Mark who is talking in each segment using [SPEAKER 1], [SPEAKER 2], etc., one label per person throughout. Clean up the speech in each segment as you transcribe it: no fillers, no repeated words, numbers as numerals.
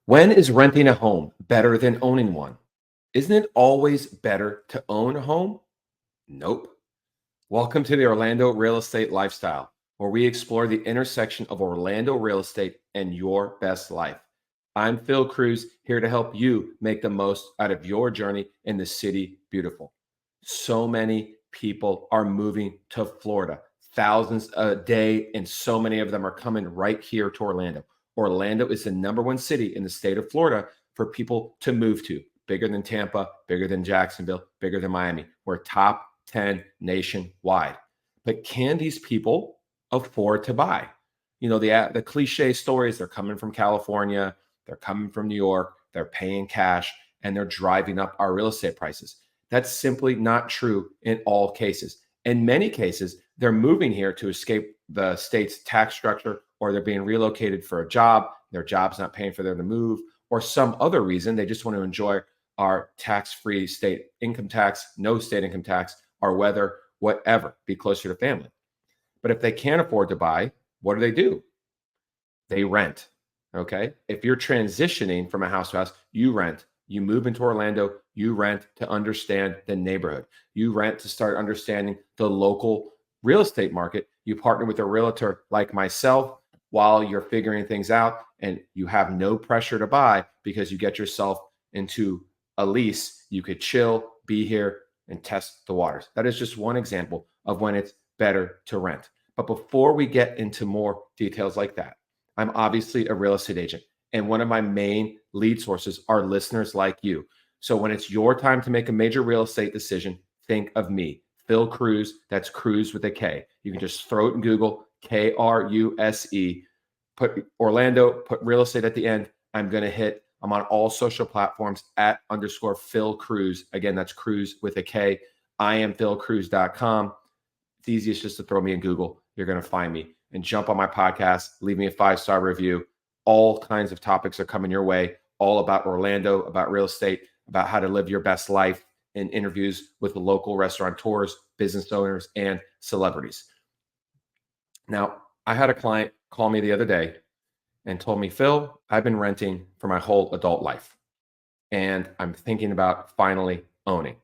[SPEAKER 1] When is renting a home better than owning one? Isn't it always better to own a home? Nope. Welcome to the Orlando Real Estate Lifestyle, where we explore the intersection of Orlando real estate and your best life. I'm Phil Kruse, here to help you make the most out of your journey in the city beautiful. So many people are moving to Florida, thousands a day, and so many of them are coming right here to Orlando. Orlando is the number one city in the state of Florida for people to move to. Bigger than Tampa, bigger than Jacksonville, bigger than Miami. We're top 10 nationwide. But can these people afford to buy? You know, the cliche stories, they're coming from California, they're coming from New York, they're paying cash, and they're driving up our real estate prices. That's simply not true in all cases. In many cases, they're moving here to escape the state's tax structure, or they're being relocated for a job. Their job's not paying for them to move, or some other reason. They just want to enjoy our tax-free state income tax, no state income tax, our weather, whatever, be closer to family. But if they can't afford to buy, what do? They rent. Okay. If you're transitioning from a house to house, you rent. You move into Orlando, you rent to understand the neighborhood. You rent to start understanding the local real estate market. You partner with a realtor like myself while you're figuring things out, and you have no pressure to buy because you get yourself into a lease. You could chill, be here, and test the waters. That is just one example of when it's better to rent. But before we get into more details like that, I'm obviously a real estate agent, and one of my main lead sources are listeners like you. So when it's your time to make a major real estate decision, think of me, Phil Kruse. That's Kruse with a K. You can just throw it in Google, Kruse. Put Orlando, put real estate at the end. I'm on all social platforms at _ Phil Kruse. Again, that's Kruse with a K. I am philkruse.com. It's easiest just to throw me in Google. You're going to find me, and jump on my podcast. Leave me a 5-star review. All kinds of topics are coming your way, all about Orlando, about real estate, about how to live your best life, and interviews with the local restaurateurs, business owners, and celebrities. Now, I had a client call me the other day and told me, Phil, I've been renting for my whole adult life, and I'm thinking about finally owning.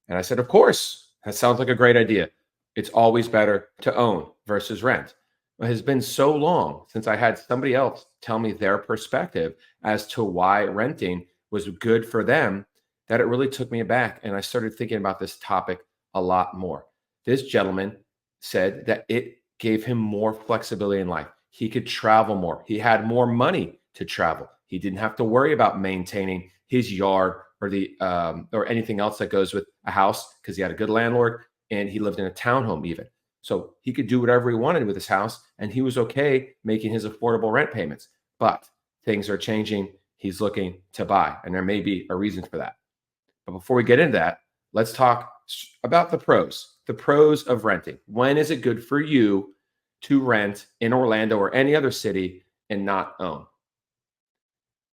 [SPEAKER 1] And I said, of course, that sounds like a great idea. It's always better to own versus rent. It has been so long since I had somebody else tell me their perspective as to why renting was good for them that it really took me aback. And I started thinking about this topic a lot more. This gentleman said that it gave him more flexibility in life. He could travel more. He had more money to travel. He didn't have to worry about maintaining his yard or anything else that goes with a house, because he had a good landlord and he lived in a townhome even. So he could do whatever he wanted with his house, and he was okay making his affordable rent payments. But things are changing. He's looking to buy, and there may be a reason for that. But before we get into that, let's talk about the pros of renting. When is it good for you to rent in Orlando or any other city and not own?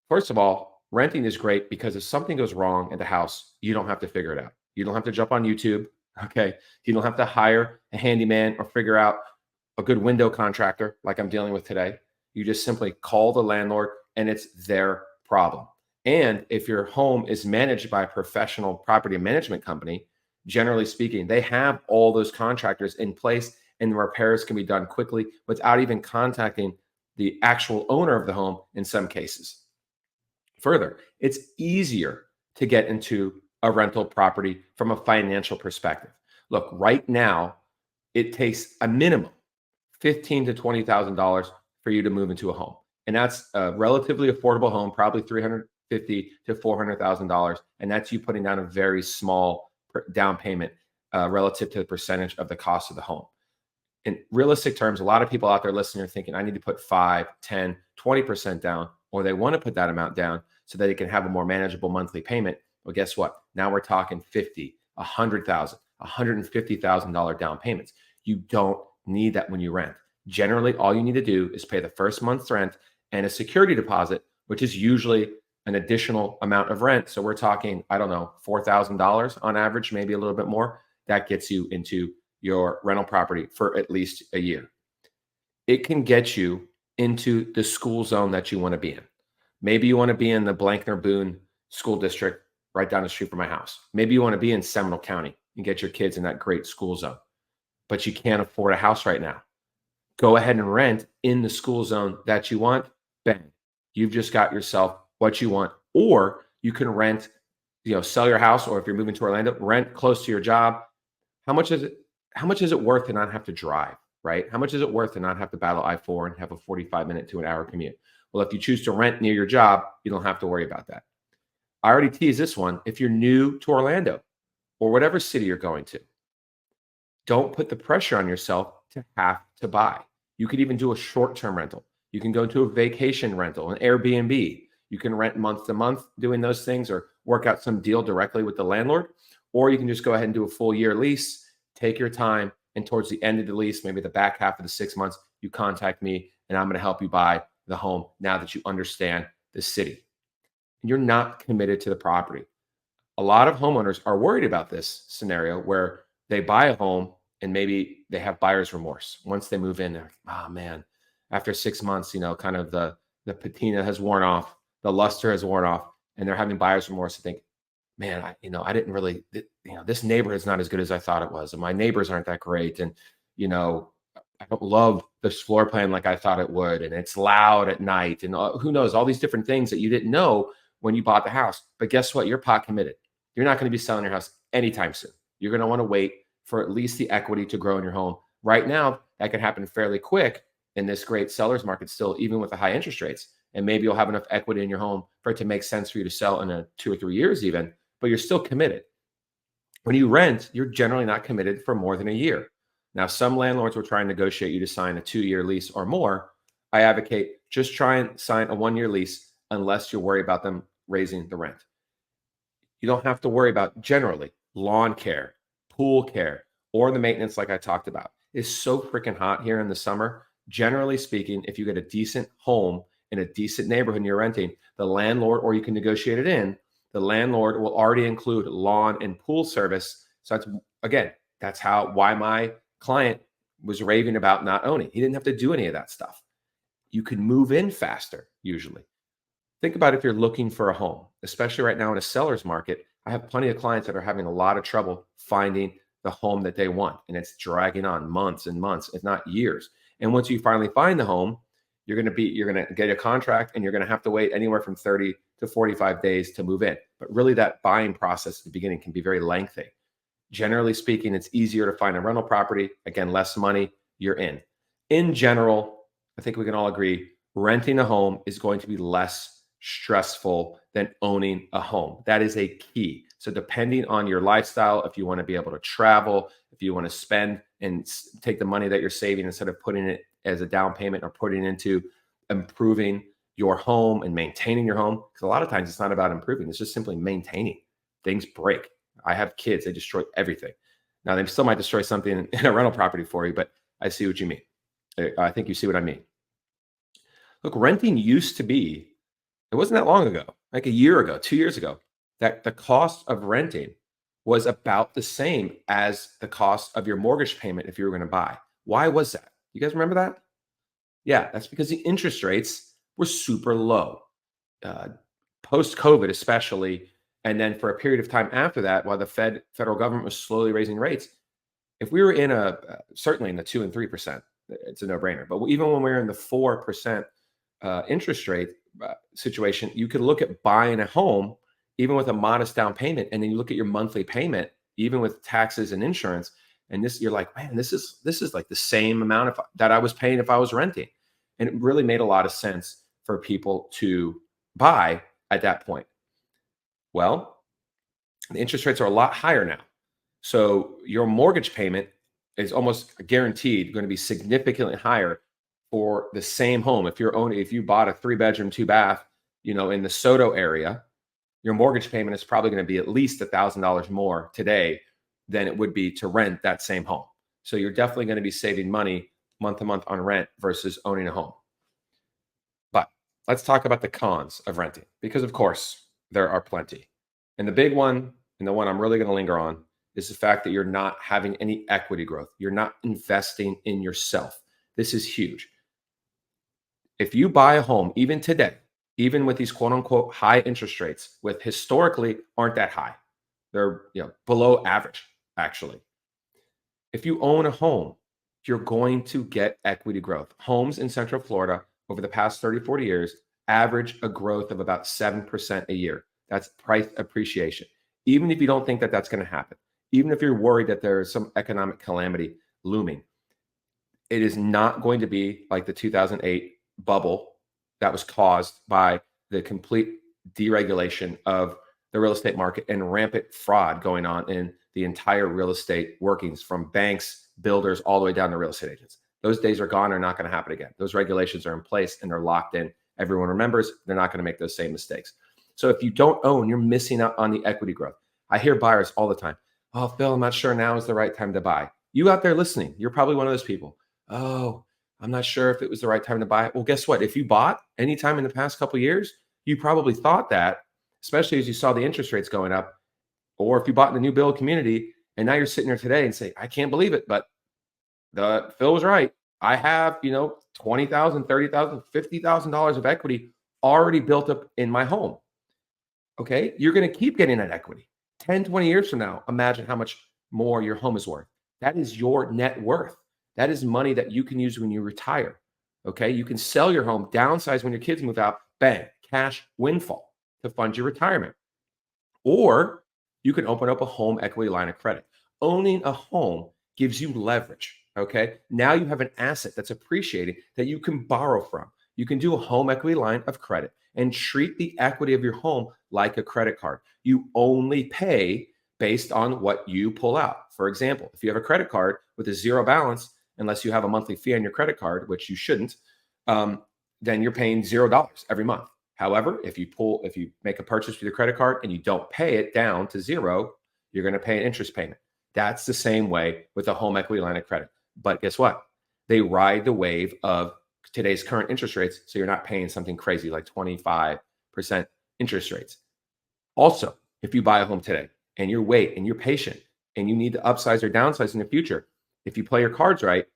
[SPEAKER 1] First of all, renting is great because if something goes wrong at the house, you don't have to figure it out. You don't have to jump on YouTube. Okay. You don't have to hire a handyman or figure out a good window contractor like I'm dealing with today. You just simply call the landlord and it's their problem. And if your home is managed by a professional property management company, generally speaking, they have all those contractors in place, and the repairs can be done quickly without even contacting the actual owner of the home in some cases. Further, it's easier to get into a rental property from a financial perspective. Look, right now, it takes a minimum $15,000 to $20,000 for you to move into a home, and that's a relatively affordable home, probably $350,000 to $400,000, and that's you putting down a very small down payment relative to the percentage of the cost of the home. In realistic terms, a lot of people out there listening are thinking, I need to put 5, 10, 20% down, or they want to put that amount down so that they can have a more manageable monthly payment. Well, guess what? Now we're talking $50,000, $100,000, $150,000 down payments. You don't need that when you rent. Generally, all you need to do is pay the first month's rent and a security deposit, which is usually an additional amount of rent. So we're talking, I don't know, $4,000 on average, maybe a little bit more. That gets you into your rental property for at least a year. It can get you into the school zone that you want to be in. Maybe you want to be in the Blankner Boone school district right down the street from my house. Maybe you want to be in Seminole County and get your kids in that great school zone, but you can't afford a house right now. Go ahead and rent in the school zone that you want. Bang. You've just got yourself what you want. Or you can rent, sell your house, or if you're moving to Orlando, rent close to your job. How much is it? How much is it worth to not have to drive, right? How much is it worth to not have to battle I-4 and have a 45-minute to an hour commute? Well, if you choose to rent near your job, you don't have to worry about that. I already teased this one. If you're new to Orlando or whatever city you're going to, don't put the pressure on yourself to have to buy. You could even do a short-term rental. You can go to a vacation rental, an Airbnb. You can rent month to month doing those things, or work out some deal directly with the landlord. Or you can just go ahead and do a full year lease, take your time, and towards the end of the lease, maybe the back half of the 6 months, you contact me and I'm going to help you buy the home now that you understand the city. You're not committed to the property. A lot of homeowners are worried about this scenario where they buy a home and maybe they have buyer's remorse. Once they move in, they're like, oh man, after 6 months, kind of the patina has worn off, the luster has worn off, and they're having buyer's remorse to think, man, I didn't really, this neighborhood's not as good as I thought it was. And my neighbors aren't that great. And, I don't love this floor plan like I thought it would. And it's loud at night. And who knows, all these different things that you didn't know when you bought the house. But guess what? You're pot committed. You're not going to be selling your house anytime soon. You're going to want to wait for at least the equity to grow in your home. Right now, that could happen fairly quick in this great seller's market still, even with the high interest rates. And maybe you'll have enough equity in your home for it to make sense for you to sell in 2 or 3 years even, but you're still committed. When you rent, you're generally not committed for more than a year. Now, some landlords will try and negotiate you to sign a 2-year lease or more. I advocate just try and sign a 1-year lease unless you're worried about them raising the rent. You don't have to worry about generally lawn care, pool care, or the maintenance like I talked about. It's so freaking hot here in the summer. Generally speaking, if you get a decent home in a decent neighborhood and you're renting, the landlord, or you can negotiate it in, the landlord will already include lawn and pool service. So that's why my client was raving about not owning. He didn't have to do any of that stuff. You can move in faster usually. Think about if you're looking for a home, especially right now in a seller's market. I have plenty of clients that are having a lot of trouble finding the home that they want, and it's dragging on months and months, if not years. And once you finally find the home, you're going to get a contract, and you're going to have to wait anywhere from 30 to 45 days to move in. But really, that buying process at the beginning can be very lengthy. Generally speaking, it's easier to find a rental property. Again, less money, you're in. In general, I think we can all agree, renting a home is going to be less stressful than owning a home. That is a key. So depending on your lifestyle, if you want to be able to travel, if you want to spend and take the money that you're saving instead of putting it as a down payment or putting it into improving your home and maintaining your home, because a lot of times it's not about improving, it's just simply maintaining. Things break. I have kids, they destroy everything. Now, they still might destroy something in a rental property for you, but I see what you mean. I think you see what I mean. Look, renting used to be, it wasn't that long ago, like a year ago, 2 years ago, that the cost of renting was about the same as the cost of your mortgage payment if you were going to buy. Why was that? You guys remember that? Yeah, that's because the interest rates were super low, post-COVID especially, and then for a period of time after that, while the federal government was slowly raising rates. If we were in certainly in the 2 and 3%, it's a no-brainer. But even when we were in the 4% interest rate situation, you could look at buying a home even with a modest down payment, and then you look at your monthly payment, even with taxes and insurance, and you're like, man, this is like the same amount that I was paying if I was renting, and it really made a lot of sense for people to buy at that point. Well, the interest rates are a lot higher now, so your mortgage payment is almost guaranteed going to be significantly higher for the same home. If you bought a 3-bedroom, 2-bath, in the Soto area, your mortgage payment is probably going to be at least $1,000 more today than it would be to rent that same home. So you're definitely going to be saving money month to month on rent versus owning a home. But let's talk about the cons of renting, because of course there are plenty. And the big one, and the one I'm really going to linger on, is the fact that you're not having any equity growth. You're not investing in yourself. This is huge. If you buy a home, even today, even with these quote unquote high interest rates, with historically aren't that high. They're below average, actually. If you own a home, you're going to get equity growth. Homes in Central Florida over the past 30, 40 years average a growth of about 7% a year. That's price appreciation. Even if you don't think that that's going to happen, even if you're worried that there's some economic calamity looming, it is not going to be like the 2008 bubble that was caused by the complete deregulation of the real estate market and rampant fraud going on in the entire real estate workings, from banks, builders, all the way down to real estate agents. Those days are gone, are not going to happen again. Those regulations are in place and they're locked in. Everyone remembers they're not going to make those same mistakes. So if you don't own, you're missing out on the equity growth. I hear buyers all the time, "Oh, Phil, I'm not sure now is the right time to buy." You out there listening, you're probably one of those people. "Oh, I'm not sure if it was the right time to buy it." Well, guess what? If you bought anytime in the past couple of years, you probably thought that, especially as you saw the interest rates going up, or if you bought in the new build community and now you're sitting there today and say, "I can't believe it, but the Phil was right. I have, $20,000, $30,000, $50,000 of equity already built up in my home." Okay. You're going to keep getting that equity 10, 20 years from now. Imagine how much more your home is worth. That is your net worth. That is money that you can use when you retire. Okay. You can sell your home, downsize when your kids move out, bang, cash windfall to fund your retirement. Or you can open up a home equity line of credit. Owning a home gives you leverage. Okay. Now you have an asset that's appreciating that you can borrow from. You can do a home equity line of credit and treat the equity of your home like a credit card. You only pay based on what you pull out. For example, if you have a credit card with a zero balance, unless you have a monthly fee on your credit card, which you shouldn't, then you're paying $0 every month. However, if you make a purchase with your credit card and you don't pay it down to zero, you're going to pay an interest payment. That's the same way with a home equity line of credit. But guess what? They ride the wave of today's current interest rates, so you're not paying something crazy like 25% interest rates. Also, if you buy a home today and you wait and you're patient and you need to upsize or downsize in the future, if you play your cards right,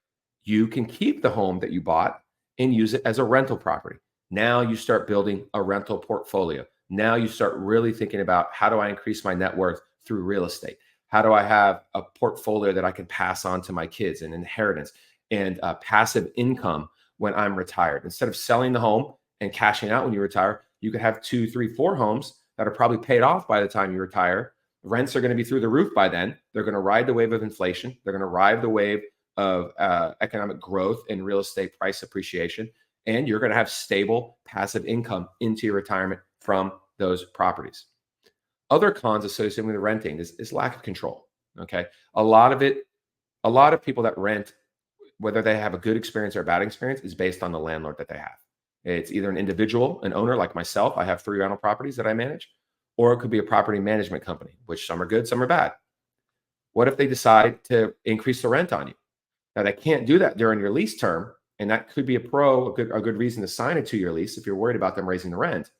[SPEAKER 1] you can keep the home that you bought and use it as a rental property. Now you start building a rental portfolio. Now you start really thinking about, how do I increase my net worth through real estate? How do I have a portfolio that I can pass on to my kids, and inheritance and passive income when I'm retired? Instead of selling the home and cashing out when you retire, you could have 2, 3, 4 homes that are probably paid off by the time you retire. Rents are going to be through the roof by then. They're going to ride the wave of inflation. They're going to ride the wave of economic growth and real estate price appreciation. And you're going to have stable passive income into your retirement from those properties. Other cons associated with renting is lack of control. Okay. A lot of people that rent, whether they have a good experience or a bad experience, is based on the landlord that they have. It's either an individual, an owner like myself. I have 3 rental properties that I manage, or it could be a property management company, which some are good, some are bad. What if they decide to increase the rent on you? Now, they can't do that during your lease term, and that could be a good reason to sign a 2-year lease if you're worried about them raising the rent.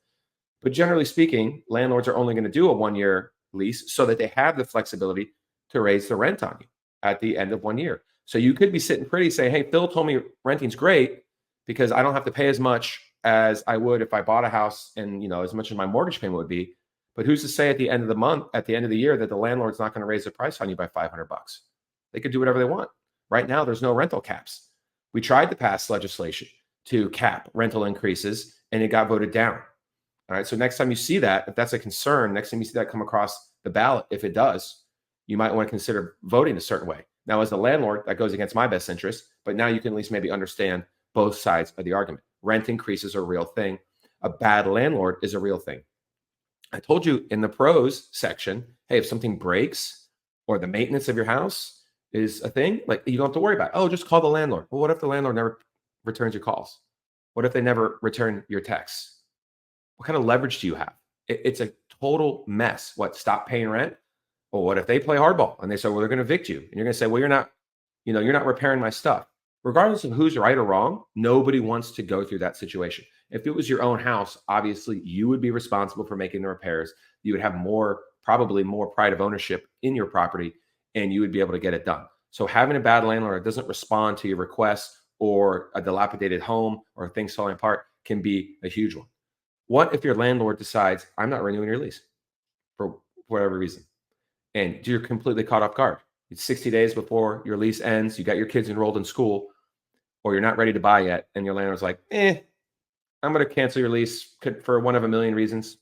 [SPEAKER 1] But generally speaking, landlords are only going to do a 1-year lease so that they have the flexibility to raise the rent on you at the end of 1 year. So you could be sitting pretty saying, "Hey, Phil told me renting's great because I don't have to pay as much as I would if I bought a house, and as much as my mortgage payment would be." But who's to say at the end of the month, at the end of the year, that the landlord's not going to raise the price on you by $500? They could do whatever they want. Right now, there's no rental caps. We tried to pass legislation to cap rental increases, and it got voted down. All right. So next time you see that, if that's a concern, next time you see that come across the ballot, if it does, you might want to consider voting a certain way. Now, as the landlord, that goes against my best interest, but now you can at least maybe understand both sides of the argument. Rent increases are a real thing. A bad landlord is a real thing. I told you in the pros section, hey, if something breaks or the maintenance of your house is a thing, like, you don't have to worry about it. Oh, just call the landlord. Well, what if the landlord never returns your calls? What if they never return your texts? What kind of leverage do you have? It's a total mess. What, stop paying rent? Well, what if they play hardball and they say, well, they're going to evict you? And you're going to say, well, you're not repairing my stuff. Regardless of who's right or wrong, nobody wants to go through that situation. If it was your own house, obviously you would be responsible for making the repairs. You would have probably more pride of ownership in your property, and you would be able to get it done. So having a bad landlord that doesn't respond to your requests, or a dilapidated home, or things falling apart, can be a huge one. What if your landlord decides, I'm not renewing your lease for whatever reason? And you're completely caught off guard. It's 60 days before your lease ends. You got your kids enrolled in school, or you're not ready to buy yet. And your landlord's like, I'm going to cancel your lease for one of a million reasons.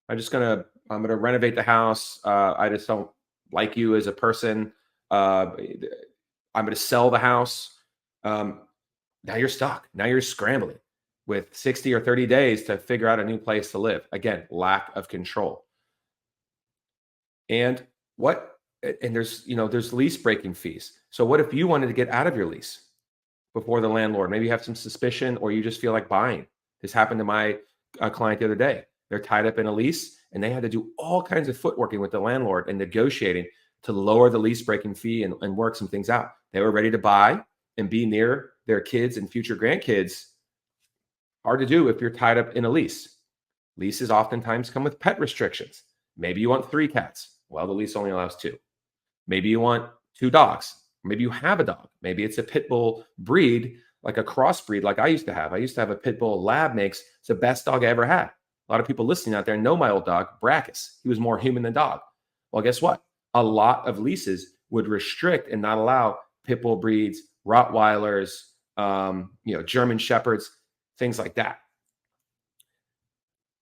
[SPEAKER 1] I'm gonna renovate the house. I just don't like you as a person. I'm gonna sell the house. Um, Now you're stuck. Now you're scrambling with 60 or 30 days to figure out a new place to live. Again, lack of control. And what and there's lease breaking fees. So what if you wanted to get out of your lease before the landlord? Maybe you have some suspicion or you just feel like buying. This happened to my client the other day. They're tied up in a lease and they had to do all kinds of footworking with the landlord and negotiating to lower the lease breaking fee and work some things out. They were ready to buy and be near their kids and future grandkids. Hard to do if you're tied up in a lease. Leases oftentimes come with pet restrictions. Maybe you want 3 cats. Well, the lease only allows 2. Maybe you want 2 dogs. Maybe you have a dog. Maybe it's a pit bull breed, like a crossbreed, like I used to have. I used to have a pit bull lab mix. It's the best dog I ever had. A lot of people listening out there know my old dog, Brackus. He was more human than dog. Well, guess what? A lot of leases would restrict and not allow pit bull breeds, Rottweilers, German Shepherds, things like that.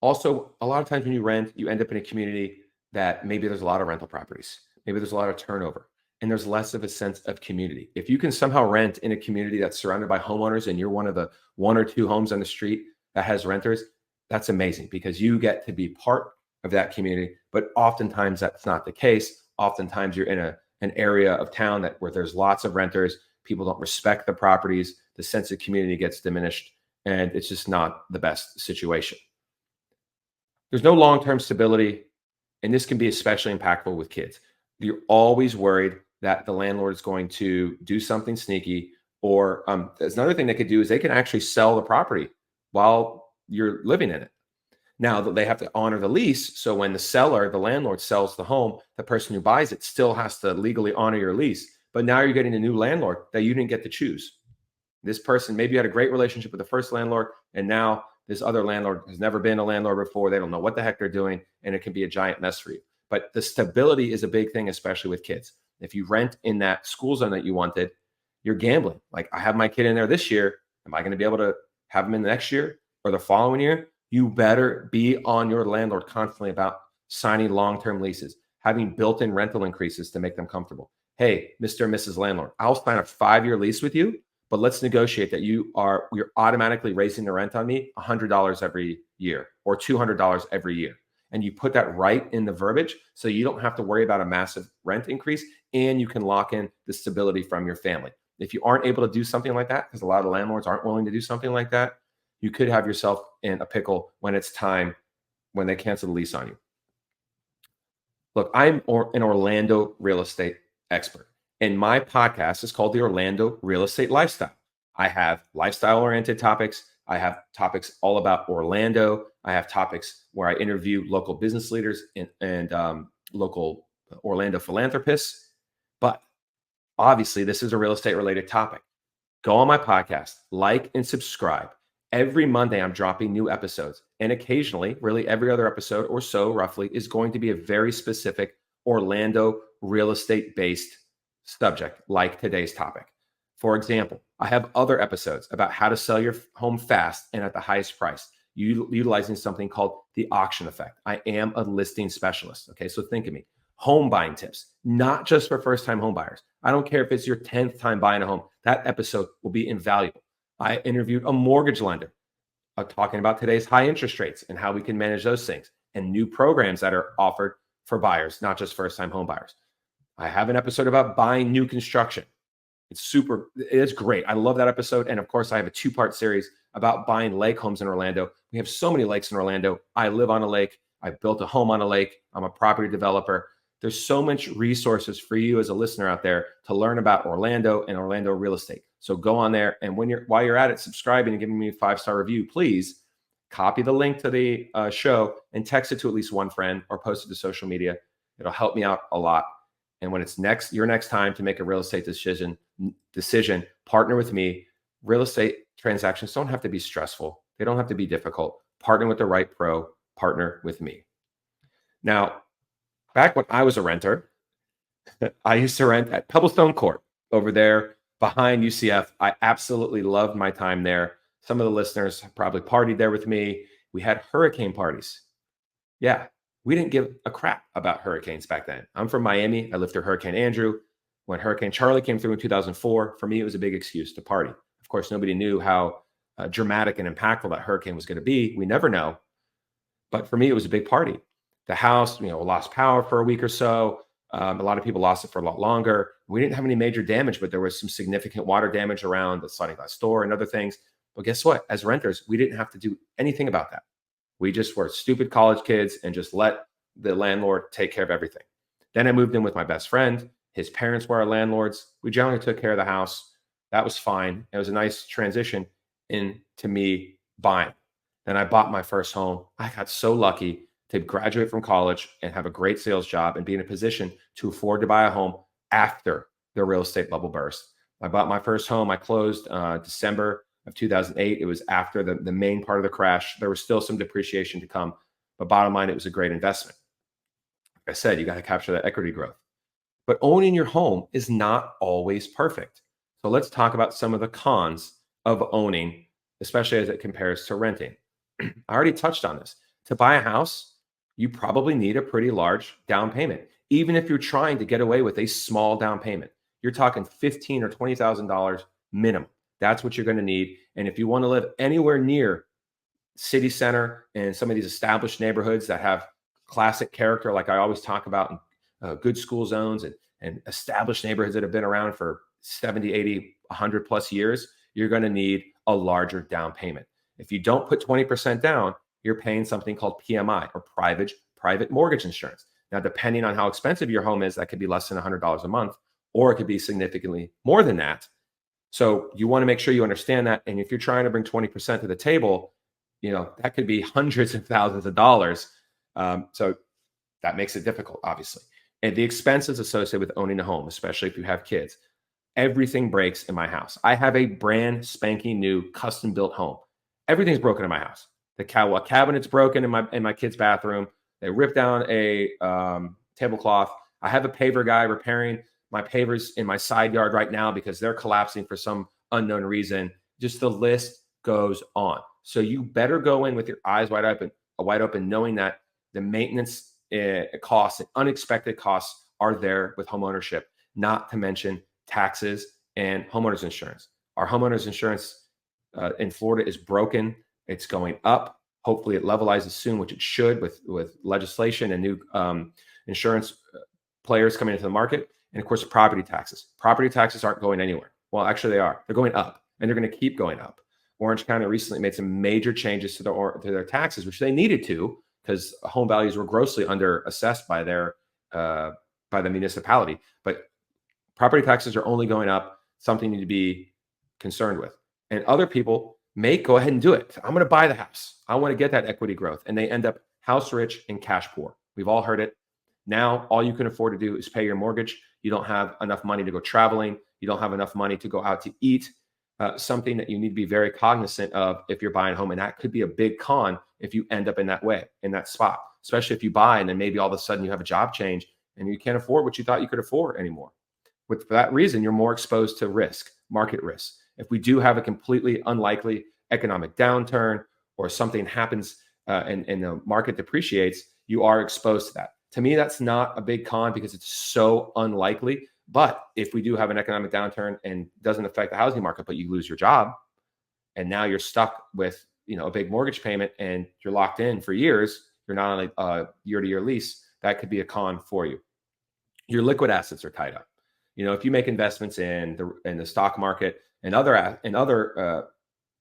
[SPEAKER 1] Also, a lot of times when you rent, you end up in a community that maybe there's a lot of rental properties. Maybe there's a lot of turnover and there's less of a sense of community. If you can somehow rent in a community that's surrounded by homeowners and you're one of the 1 or 2 homes on the street that has renters, that's amazing because you get to be part of that community. But oftentimes that's not the case. Oftentimes you're in an area of town where there's lots of renters. People don't respect the properties. The sense of community gets diminished and it's just not the best situation. There's no long-term stability, and this can be especially impactful with kids. You're always worried that the landlord is going to do something sneaky, or there's another thing they could do is they can actually sell the property while you're living in it. Now that they have to honor the lease, so when the landlord sells the home, the person who buys it still has to legally honor your lease. But now you're getting a new landlord that you didn't get to choose. This person, maybe you had a great relationship with the first landlord, and now this other landlord has never been a landlord before. They don't know what the heck they're doing, and it can be a giant mess for you. But the stability is a big thing, especially with kids. If you rent in that school zone that you wanted, you're gambling. Like, I have my kid in there this year. Am I going to be able to have him in the next year or the following year? You better be on your landlord constantly about signing long-term leases, having built-in rental increases to make them comfortable. Hey, Mr. and Mrs. Landlord, I'll sign a 5-year lease with you, but let's negotiate that you're automatically raising the rent on me $100 every year or $200 every year. And you put that right in the verbiage so you don't have to worry about a massive rent increase and you can lock in the stability from your family. If you aren't able to do something like that, because a lot of landlords aren't willing to do something like that, you could have yourself in a pickle when it's time, when they cancel the lease on you. Look, I'm an Orlando real estate expert, and my podcast is called the Orlando Real Estate Lifestyle. I have lifestyle-oriented topics. I have topics all about Orlando. I have topics where I interview local business leaders and local Orlando philanthropists. But obviously, this is a real estate-related topic. Go on my podcast, like and subscribe. Every Monday, I'm dropping new episodes. And occasionally, really every other episode or so roughly, is going to be a very specific Orlando real estate based subject, like today's topic. For example, I have other episodes about how to sell your home fast and at the highest price, utilizing something called the auction effect. I am a listing specialist. Okay, so think of me. Home buying tips, not just for first time home buyers. I don't care if it's your 10th time buying a home, that episode will be invaluable. I interviewed a mortgage lender talking about today's high interest rates and how we can manage those things and new programs that are offered for buyers, not just first time home buyers. I have an episode about buying new construction. It's great. I love that episode. And of course, I have a 2-part series about buying lake homes in Orlando. We have so many lakes in Orlando. I live on a lake. I built a home on a lake. I'm a property developer. There's so much resources for you as a listener out there to learn about Orlando and Orlando real estate. So go on there, and while you're at it, subscribing and giving me a 5-star review, please copy the link to the show and text it to at least one friend or post it to social media. It'll help me out a lot. And when it's your next time to make a real estate decision, partner with me. Real estate transactions don't have to be stressful. They don't have to be difficult. partner with the right pro, partner with me. Now, back when I was a renter, I used to rent at Pebblestone Court over there behind UCF. I absolutely loved my time there. Some of the listeners probably partied there with me. We had hurricane parties. Yeah, we didn't give a crap about hurricanes back then. I'm from Miami. I lived through Hurricane Andrew. When Hurricane Charlie came through in 2004, for me, it was a big excuse to party. Of course, nobody knew how dramatic and impactful that hurricane was going to be. We never know. But for me, it was a big party. The house, lost power for a week or so. A lot of people lost it for a lot longer. We didn't have any major damage, but there was some significant water damage around the sliding glass door and other things. But guess what? As renters, we didn't have to do anything about that. We just were stupid college kids and just let the landlord take care of everything. Then I moved in with my best friend. His parents were our landlords. We generally took care of the house. That was fine. It was a nice transition into me buying. Then I bought my first home. I got so lucky to graduate from college and have a great sales job and be in a position to afford to buy a home after the real estate bubble burst. I bought my first home. I closed December of 2008. It was after the main part of the crash. There was still some depreciation to come, but bottom line, it was a great investment. Like I said, you got to capture that equity growth. But owning your home is not always perfect. So let's talk about some of the cons of owning, especially as it compares to renting. I already touched on this. To buy a house, you probably need a pretty large down payment. Even if you're trying to get away with a small down payment, you're talking $15,000 or $20,000 minimum. That's what you're going to need. And if you want to live anywhere near city center and some of these established neighborhoods that have classic character, like I always talk about, good school zones and established neighborhoods that have been around for 70, 80, 100 plus years, you're going to need a larger down payment. If you don't put 20% down, you're paying something called PMI, or private mortgage insurance. Now, depending on how expensive your home is, that could be less than $100 a month, or it could be significantly more than that. So you want to make sure you understand that. And if you're trying to bring 20% to the table, that could be hundreds of thousands of dollars. So that makes it difficult, obviously. And the expenses associated with owning a home, especially if you have kids, everything breaks in my house. I have a brand spanking new custom built home. Everything's broken in my house. The cabinet's broken in my kid's bathroom. They ripped down a tablecloth. I have a paver guy repairing my pavers in my side yard right now because they're collapsing for some unknown reason. Just the list goes on. So you better go in with your eyes wide open, knowing that the maintenance costs and unexpected costs are there with home ownership, not to mention taxes and homeowners insurance. Our homeowners insurance in Florida is broken. It's going up. Hopefully it levelizes soon, which it should with legislation and new insurance players coming into the market. And of course, property taxes. Property taxes aren't going anywhere. Well, actually they are. They're going up and they're going to keep going up. Orange County recently made some major changes to their taxes, which they needed to, because home values were grossly underassessed by the municipality. But property taxes are only going up, something you need to be concerned with. And other people may go ahead and do it. I'm going to buy the house. I want to get that equity growth. And they end up house rich and cash poor. We've all heard it. Now, all you can afford to do is pay your mortgage. You don't have enough money to go traveling. You don't have enough money to go out to eat. Something that you need to be very cognizant of if you're buying a home. And that could be a big con if you end up in that spot, especially if you buy and then maybe all of a sudden you have a job change and you can't afford what you thought you could afford anymore. For that reason, you're more exposed to risk, market risk. If we do have a completely unlikely economic downturn or something happens and the market depreciates, you are exposed to that. To me, that's not a big con because it's so unlikely. But if we do have an economic downturn and doesn't affect the housing market, but you lose your job and now you're stuck with a big mortgage payment and you're locked in for years, you're not on a year-to-year lease, that could be a con for you. Your liquid assets are tied up. If you make investments in the stock market and other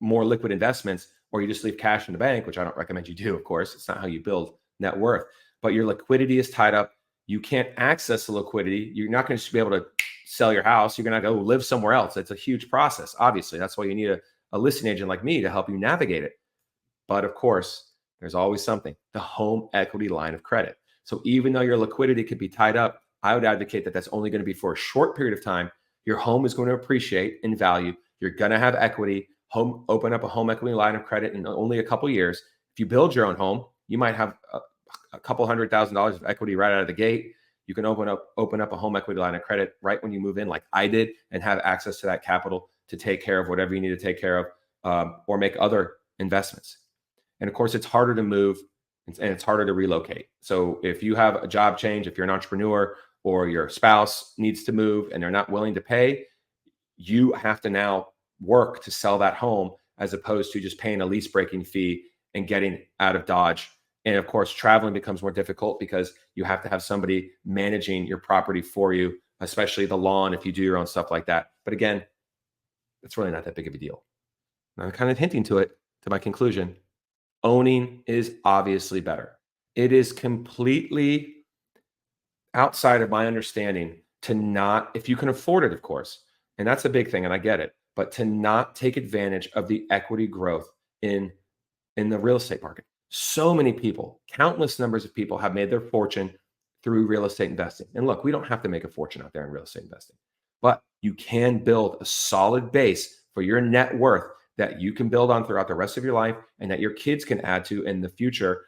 [SPEAKER 1] more liquid investments, or you just leave cash in the bank, which I don't recommend you do, of course, it's not how you build net worth, but your liquidity is tied up. You can't access the liquidity. You're not going to be able to sell your house. You're going to go live somewhere else. It's a huge process, obviously. That's why you need a listing agent like me to help you navigate it. But of course, there's always something, the home equity line of credit. So even though your liquidity could be tied up, I would advocate that that's only going to be for a short period of time. Your home is going to appreciate in value. You're going to have equity. Open up a home equity line of credit in only a couple of years. If you build your own home, you might have a couple $100,000 of equity right out of the gate. You can open up a home equity line of credit right when you move in, like I did, and have access to that capital to take care of whatever you need to take care of, or make other investments. And of course, it's harder to move and it's harder to relocate. So if you have a job change, if you're an entrepreneur or your spouse needs to move and they're not willing to pay, you have to now work to sell that home as opposed to just paying a lease breaking fee and getting out of Dodge. And of course, traveling becomes more difficult because you have to have somebody managing your property for you, especially the lawn if you do your own stuff like that. But again, it's really not that big of a deal. And I'm kind of hinting to it, to my conclusion. Owning is obviously better. It is completely outside of my understanding to not, if you can afford it, of course, and that's a big thing, and I get it, but to not take advantage of the equity growth in the real estate market. So many people, countless numbers of people have made their fortune through real estate investing. And look, we don't have to make a fortune out there in real estate investing, but you can build a solid base for your net worth that you can build on throughout the rest of your life and that your kids can add to in the future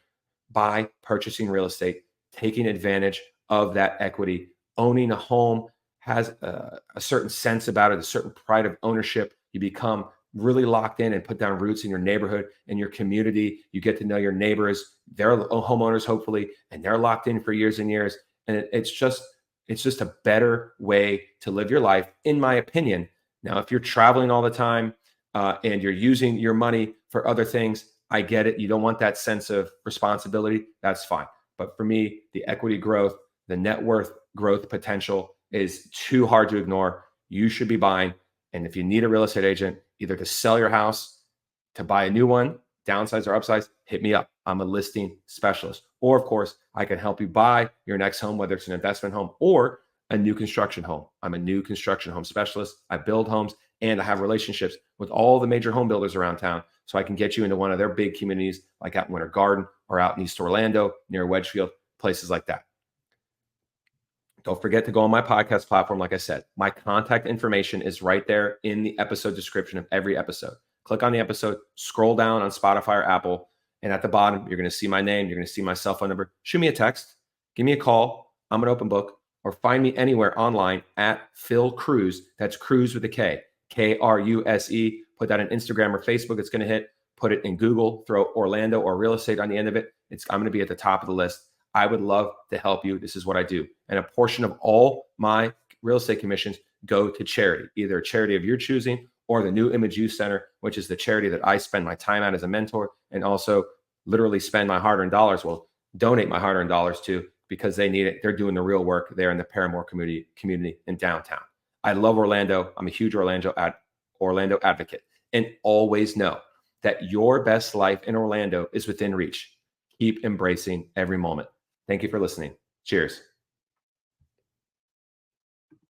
[SPEAKER 1] by purchasing real estate, taking advantage of that equity. Owning a home has a certain sense about it, a certain pride of ownership. You become really locked in and put down roots in your neighborhood and your community. You get to know your neighbors, they're homeowners, hopefully, and they're locked in for years and years. And it's just a better way to live your life, in my opinion. Now, if you're traveling all the time and you're using your money for other things, I get it. You don't want that sense of responsibility. That's fine. But for me, the equity growth, the net worth growth potential is too hard to ignore. You should be buying. And if you need a real estate agent, either to sell your house, to buy a new one, downsize or upsize, hit me up. I'm a listing specialist. Or of course, I can help you buy your next home, whether it's an investment home or a new construction home. I'm a new construction home specialist. I build homes and I have relationships with all the major home builders around town. So I can get you into one of their big communities, like out in Winter Garden or out in East Orlando, near Wedgefield, places like that. Don't forget to go on my podcast platform. Like I said, my contact information is right there in the episode description of every episode. Click on the episode, scroll down on Spotify or Apple, and at the bottom, you're going to see my name. You're going to see my cell phone number. Shoot me a text. Give me a call. I'm an open book. Or find me anywhere online at Phil Kruse. That's Kruse with a K. Kruse. Put that on Instagram or Facebook. It's going to hit. Put it in Google. Throw Orlando or real estate on the end of it. I'm going to be at the top of the list. I would love to help you. This is what I do. And a portion of all my real estate commissions go to charity, either a charity of your choosing or the New Image Youth Center, which is the charity that I spend my time at as a mentor and also literally spend my hard-earned dollars, donate my hard-earned dollars to, because they need it. They're doing the real work there in the Paramore community in downtown. I love Orlando. I'm a huge Orlando advocate, and always know that your best life in Orlando is within reach. Keep embracing every moment. Thank you for listening. Cheers.